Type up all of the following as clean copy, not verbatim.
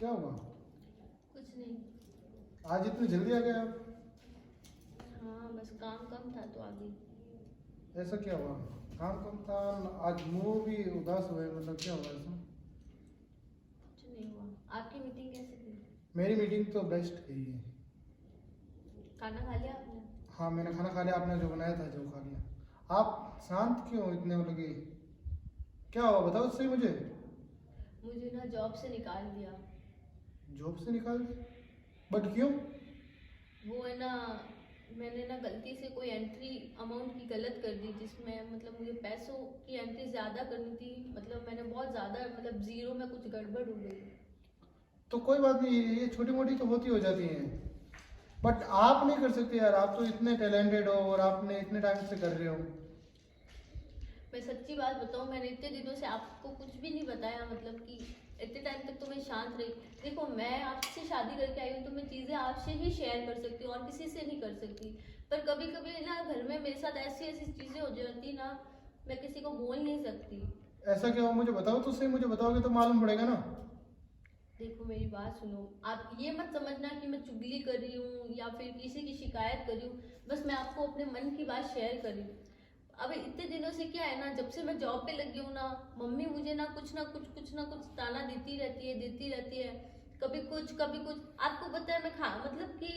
क्या हुआ? कुछ नहीं। आज इतनी जल्दी आ गए आप? हाँ बस काम कम था तो आ गई। ऐसा क्या हुआ? काम कम था? आज मुंह भी उदास हुए, मतलब क्या हुआ ऐसा? कुछ नहीं हुआ। आपकी मीटिंग कैसी थी? मेरी मीटिंग तो बेस्ट गई है। खाना खा लिया आपने? हाँ मैंने खाना खा लिया, आपने जो बनाया था जो खा लिया। आप शांत क्यों इतने लगे? क्या हुआ बताओ सही मुझे। मुझे ना जॉब से निकाल दिया। जॉब से निकाल दिया? बट क्यों? वो है ना, मैंने ना गलती से कोई एंट्री अमाउंट की गलत कर दी, जिसमें मतलब मुझे पैसों की एंट्री ज़्यादा करनी थी। मतलब मैंने बहुत ज़्यादा, मतलब ज़ीरो में कुछ गड़बड़ हो गई। तो कोई बात नहीं, ये छोटी मोटी तो होती हो जाती हैं। बट आप नहीं कर सकते यार, आप तो इतने टैलेंटेड हो और आपने इतने टाइम से कर रहे हो। मैं सच्ची बात बताऊं, मैंने इतने दिनों से आपको कुछ भी नहीं बताया, मतलब कि इतने टाइम तक तो मैं शांत रही। देखो मैं आपसे शादी करके आई हूँ तो मैं चीज़ें आपसे ही शेयर कर सकती हूँ और किसी से नहीं कर सकती। पर कभी कभी ना घर में मेरे साथ ऐसी ऐसी चीज़ें हो जाती ना, मैं किसी को बोल नहीं सकती। ऐसा क्या हुआ मुझे बताओ तो सही, मुझे बताओगे तो मालूम पड़ेगा ना। देखो मेरी बात सुनो, आप ये मत समझना कि मैं चुगली कर रही हूँ या फिर किसी की शिकायत कर रही हूँ। बस मैं आपको अपने मन की बात शेयर कर रही हूँ। अब इतने दिनों से क्या है ना, जब से मैं जॉब पे लगी हूँ ना, मम्मी मुझे ना कुछ ना कुछ ताना देती रहती है। कभी कुछ। आपको पता है मैं खा मतलब कि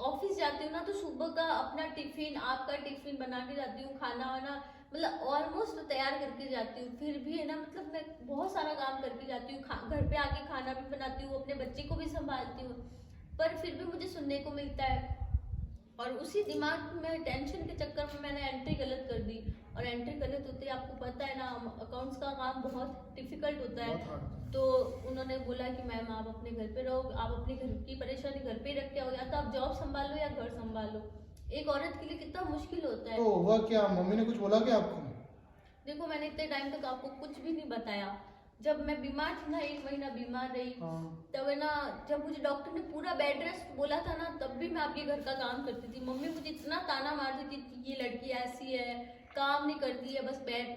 ऑफिस जाती हूँ ना, तो सुबह का अपना टिफिन, आपका टिफिन बना के जाती हूँ, खाना वाना मतलब ऑलमोस्ट तैयार करके जाती हूँ। फिर भी है ना, मतलब मैं बहुत सारा काम करके जाती हूँ, घर पे आके खाना भी बनाती हूँ, अपने बच्चे को भी संभालती हूँ। पर फिर भी मुझे सुनने को मिलता है, और उसी दिमाग में टेंशन के चक्कर में मैंने एंट्री गलत कर दी। और एंट्री गलत होती है, आपको पता है ना, अकाउंट्स का काम बहुत डिफिकल्ट होता बहुत है। हार्ड। तो उन्होंने बोला कि मैम आप अपने घर पे रहो, आप अपने घर की परेशानी घर पे ही रख के आओ, या तो आप जॉब संभालो या घर संभालो। एक औरत के लिए कितना मुश्किल होता तो है। हुआ क्या, मम्मी ने कुछ बोला क्या आपको? देखो मैंने इतने टाइम तक आपको कुछ भी नहीं बताया। जब मैं बीमार थी ना, 1 महीना बीमार रही, हाँ। तब है ना, जब मुझे डॉक्टर ने पूरा बेड रेस्ट बोला था ना, तब भी मैं आपके घर का काम करती थी। मम्मी मुझे इतना ताना मारती थी कि ये लड़की ऐसी है, काम नहीं करती है, बस बेड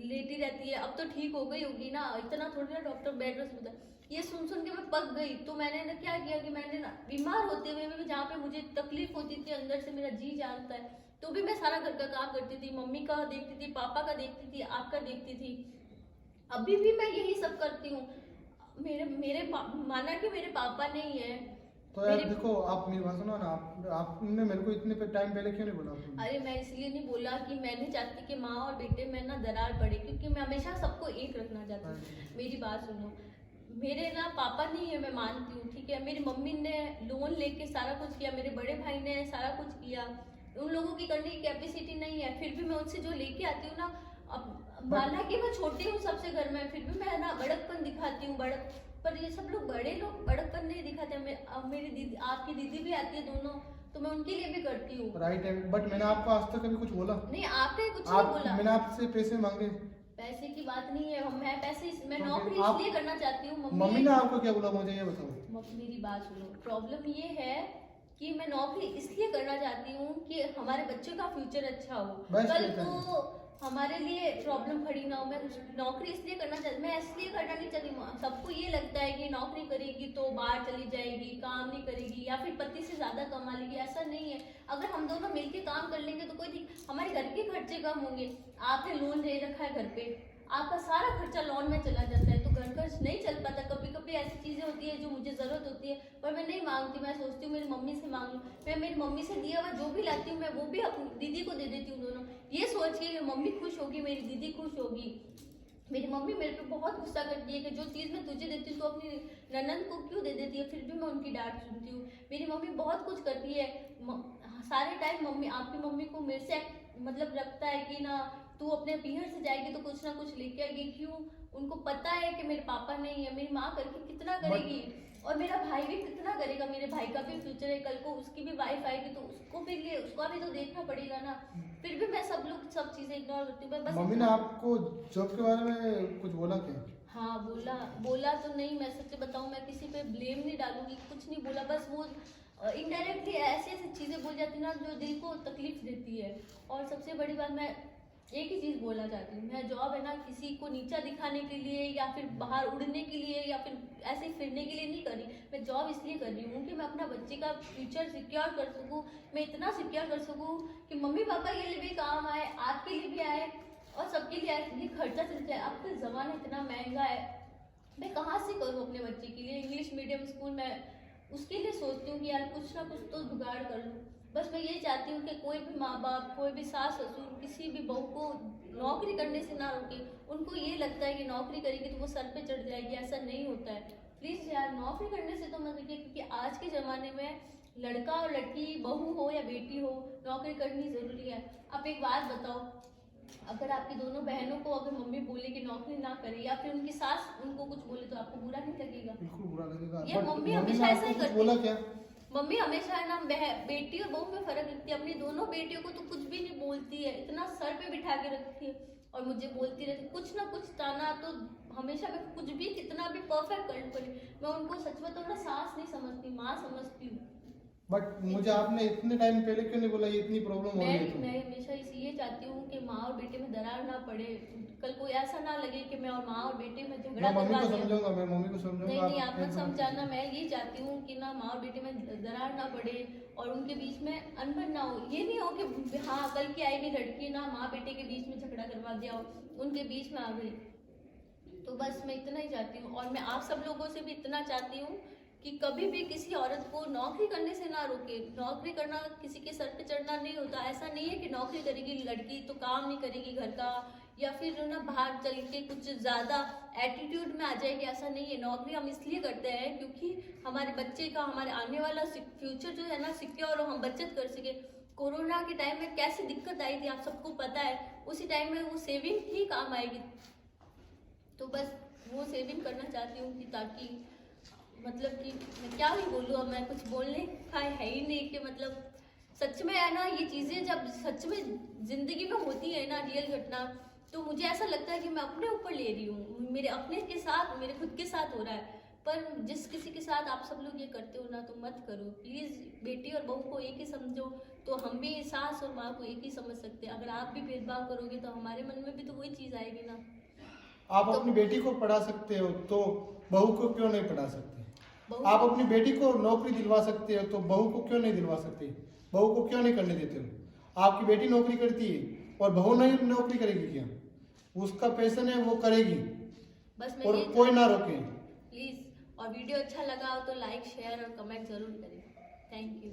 लेटी रहती है। अब तो ठीक हो गई होगी ना, इतना थोड़ी ना डॉक्टर बेड रेस्ट बोलता है। ये सुन सुन के मैं पक गई। तो मैंने ना क्या किया कि मैंने ना बीमार होते हुए भी, जहाँ पे मुझे तकलीफ होती थी अंदर से, मेरा जी जानता है, तो भी मैं सारा घर का काम करती थी। मम्मी का देखती थी, पापा का देखती थी, आपका देखती थी। अभी भी मैं यही सब करती हूँ। मेरे मेरे माना कि मेरे पापा नहीं है तो यार मेरे। देखो, आप मेरी बात सुनो ना, आपने मेरे को इतने टाइम पहले क्यों नहीं बोला आपने? अरे मैं इसलिए नहीं बोला कि मैं नहीं चाहती कि माँ और बेटे में ना दरार पड़े, क्योंकि मैं हमेशा सबको एक रखना चाहती हूँ। मेरी बात सुनो, मेरे ना पापा नहीं है, मैं मानती हूँ, ठीक है। मेरी मम्मी ने लोन लेके सारा कुछ किया, मेरे बड़े भाई ने सारा कुछ किया। उन लोगों की करने की कैपेसिटी नहीं है, फिर भी मैं उनसे जो लेके आती हूँ ना, अब माना कि मैं छोटी हूँ सबसे घर में, फिर भी मैं ना बड़कपन दिखाती हूँ, बड़क। पर ये सब लोग, बड़े लोग बड़कपन नहीं दिखाते। अब मेरी दीदी, आपकी दीदी भी आती है दोनों, तो मैं उनके लिए भी करती हूँ। राइट है, बट मैंने आपको आज तक कभी कुछ बोला? नहीं आपने कुछ नहीं बोला। मैंने आपसे पैसे मांगे? पैसे की बात नहीं है, मैं पैसे, मैं तो नौकरी आप, इसलिए करना चाहती हूँ। मम्मी ने आपको क्या बोला मुझे ये बताओ। मेरी बात सुनो, प्रॉब्लम ये है कि मैं नौकरी इसलिए करना चाहती हूँ कि हमारे बच्चे का फ्यूचर अच्छा हो, बस कल ठीक है। को हमारे लिए प्रॉब्लम खड़ी ना हो। मैं नौकरी इसलिए करना चाहती, मैं इसलिए करना नहीं चाहती। सबको ये लगता है कि नौकरी करेगी तो बाहर चली जाएगी, काम नहीं करेगी, या फिर पति से ज्यादा कमा लेगी। ऐसा नहीं है। अगर हम दोनों मिलके काम कर लेंगे तो कोई हमारे घर के खर्चे कम होंगे। आपने लोन ले रखा है घर पे, आपका सारा खर्चा लोन में चला जाता है, तो घर खर्च नहीं चल पाता। कभी कभी ऐसी चीजें होती है जो मुझे जरूरत होती है, पर मैं नहीं मांगती। मैं सोचती हूँ मेरी मम्मी से मांग लूँ। मैं मेरी मम्मी से दिया हुआ जो भी लाती हूँ, मैं वो भी अपनी दीदी को दे देती हूँ। दोनों ये सोच के मम्मी खुश होगी, मेरी दीदी खुश होगी। मेरी मम्मी मेरे पे बहुत गुस्सा करती है कि जो चीज़ मैं तुझे देती हूँ तो अपनी ननद को क्यों दे देती है, फिर भी मैं उनकी डांट सुनती हूँ। मेरी मम्मी बहुत कुछ करती है। सारे टाइम मम्मी, आपकी मम्मी को मेरे से मतलब लगता है कि ना, तू अपने पीहर से जाएगी तो कुछ ना कुछ लेके आएगी। क्यों? उनको पता है कि मेरे पापा नहीं है। मेरी माँ करके कितना करेगी, और मेरा भाई भी कितना करेगा। मेरे भाई का भी फ्यूचर है, कल को उसकी भी वाइफ आएगी तो उसको भी लिए, उसका भी तो देखना पड़ेगा ना। फिर भी मैं सब चीजें इग्नोर करती हूँ। बस मम्मी ने आपको जॉब के बारे में कुछ बोला क्या? हाँ बोला, बोला तो नहीं, मैं सच बताऊँ, मैं किसी पे ब्लेम नहीं डालूंगी, कुछ नहीं बोला। बस वो इनडायरेक्टली ऐसी ऐसी चीजें बोल जाती ना जो दिल को तकलीफ देती है। और सबसे बड़ी बात, मैं एक ही चीज़ बोलना चाहती हूँ, मैं जॉब है ना किसी को नीचा दिखाने के लिए या फिर बाहर उड़ने के लिए या फिर ऐसे ही फिरने के लिए नहीं कर रही। मैं जॉब इसलिए कर रही हूँ कि मैं अपना बच्चे का फ्यूचर सिक्योर कर सकूँ, मैं इतना सिक्योर कर सकूँ कि मम्मी पापा के लिए भी काम आए, आपके लिए भी आए और सबके लिए आए, ये खर्चा चल जाए। अब का ज़माना इतना महंगा है, मैं कहाँ से करूँ अपने बच्चे के लिए इंग्लिश मीडियम स्कूल में। उसके लिए सोचती हूँ कि यार कुछ ना कुछ तो जुगाड़ कर लूँ। बस मैं ये चाहती हूँ कि कोई भी माँ बाप, कोई भी सास ससुर किसी भी बहू को नौकरी करने से ना रोके। उनको ये लगता है कि नौकरी करेगी तो वो सर पे चढ़ जाएगी, ऐसा नहीं होता है। प्लीज़ यार नौकरी करने से तो मत रोकिए, क्योंकि आज के ज़माने में लड़का और लड़की, बहू हो या बेटी हो, नौकरी करनी ज़रूरी है। आप एक बात बताओ, अगर आपकी दोनों बहनों को अगर मम्मी बोले कि नौकरी ना करे या फिर उनकी सास उनको कुछ बोले तो आपको बुरा नहीं लगेगा? बिल्कुल बुरा लगेगा। ये But मम्मी ने हमेशा ऐसा ही आपको कुछ करती बोला है। क्या? मम्मी हमेशा है ना बेटी और बहू में फर्क रखती है। अपनी दोनों बेटियों को तो कुछ भी नहीं बोलती है, इतना सर पे बिठा के रखती है और मुझे बोलती रहती कुछ ना कुछ ताना। तो हमेशा मैं कुछ भी कितना भी परफेक्ट कर लूँ, मैं उनको सच बताऊँ ना सास नहीं समझती, माँ समझती हूँ। बट मुझे आपने इतने टाइम पहले क्यों नहीं बोला ये इतनी प्रॉब्लम हो रही है? मैं हमेशा इसलिए चाहती हूँ कि माँ और बेटे में दरार ना पड़े। कल को ऐसा ना लगे कि मैं और माँ और बेटे में झगड़ा मैं मम्मी करवा को दिया। समझाऊंगा, मैं मम्मी को समझाऊंगा। नहीं आप मत समझाना। मैं ये चाहती हूँ कि ना माँ और बेटे में दरार ना पड़े और उनके बीच में अनबन ना हो। ये नहीं हो कि हाँ कल की आएगी लड़की ना माँ बेटे के बीच में झगड़ा करवा दिया हो, उनके बीच में आ गई। तो बस मैं इतना ही चाहती हूँ और मैं आप सब लोगों से भी इतना चाहती हूँ कि कभी भी किसी औरत को नौकरी करने से ना रोके। नौकरी करना किसी के सर पे चढ़ना नहीं होता। ऐसा नहीं है कि नौकरी करेगी लड़की तो काम नहीं करेगी घर का या फिर जो ना बाहर चल के कुछ ज़्यादा एटीट्यूड में आ जाएगी, ऐसा नहीं है। नौकरी हम इसलिए करते हैं क्योंकि हमारे बच्चे का, हमारे आने वाला फ्यूचर जो है ना सिक्योर हो, हम बचत कर सके। कोरोना के टाइम में कैसी दिक्कत आई थी आप सबको पता है, उसी टाइम में वो सेविंग ही काम आएगी। तो बस वो सेविंग करना चाहती हूँ कि ताकि मतलब कि मैं क्या ही बोलूँ, अब मैं कुछ बोलने का है ही नहीं कि मतलब सच में है ना ये चीज़ें जब सच में ज़िंदगी में होती है ना रियल घटना, तो मुझे ऐसा लगता है कि मैं अपने ऊपर ले रही हूँ, मेरे अपने के साथ, मेरे खुद के साथ हो रहा है। पर जिस किसी के साथ आप सब लोग ये करते हो ना तो मत करो प्लीज़। बेटी और बहू को एक ही समझो, तो हम भी सास और माँ को एक ही समझ सकते हैं। अगर आप भी भेदभाव करोगे तो हमारे मन में भी तो वही चीज़ आएगी ना। आप अपनी बेटी को पढ़ा सकते हो तो बहू को क्यों नहीं पढ़ा सकते? आप अपनी बेटी को नौकरी दिलवा सकते हो तो बहू को क्यों नहीं दिलवा सकते? बहू को क्यों नहीं करने देते हो? आपकी बेटी नौकरी करती है और बहू नहीं नौकरी करेगी क्या? उसका पैशन है वो करेगी, बस मैं और ये कोई ना रोके। प्लीज़। और वीडियो अच्छा लगा हो तो लाइक शेयर और कमेंट ज़रूर करें। Thank you.